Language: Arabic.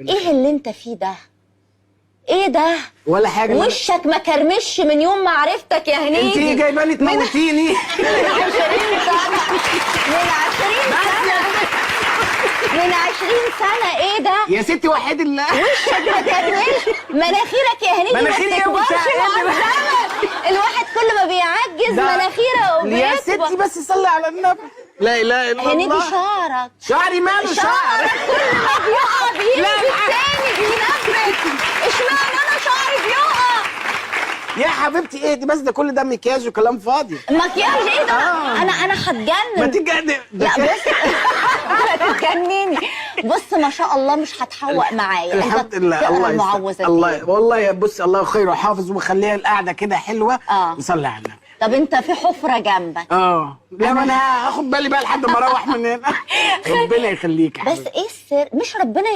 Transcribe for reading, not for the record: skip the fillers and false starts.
ايه اللي انت فيه ده؟ ايه ده؟ ولا حاجه. وشك ما كرمش من يوم ما عرفتك يا هنيدي. انت جايبه لي تموتيني. من 20 سنه، من 20 سنه، من 20 سنه. ايه ده يا ستي وحيد الله. وشك ما كرمش، مناخيرك يا هنيدي مناخيري ايه ما بتكبرش وبتاع مع الزمن. الواحد كل ما بيعجز مناخيره يا ستي بس صلي على النبي. لا اله الا الله. هنيدي شعرك، شعري ماله شعر؟ كل ما بيقع بينزل تاني بينبت. اشمعنى انا شعري بيقع؟ يا حبيبتي ايه دي بس؟ ده كل ده مكياج وكلام فاضي. مكياج ايه ده؟ انا هتجنن. ما تتجنن. لا بص هتجنني. بص ما شاء الله مش هتحوق معايا. الحمد لله. الله المعوذات الله والله يا بص، الله خير وحافظ وخليها القعده كده حلوه. نصلي على النبي. طب انت في حفره جنبك. لا ما انا هاخد بالي بقى لحد ما اروح من هنا. ربنا يخليك يا بس حبيبتي. ايه السر؟ مش ربنا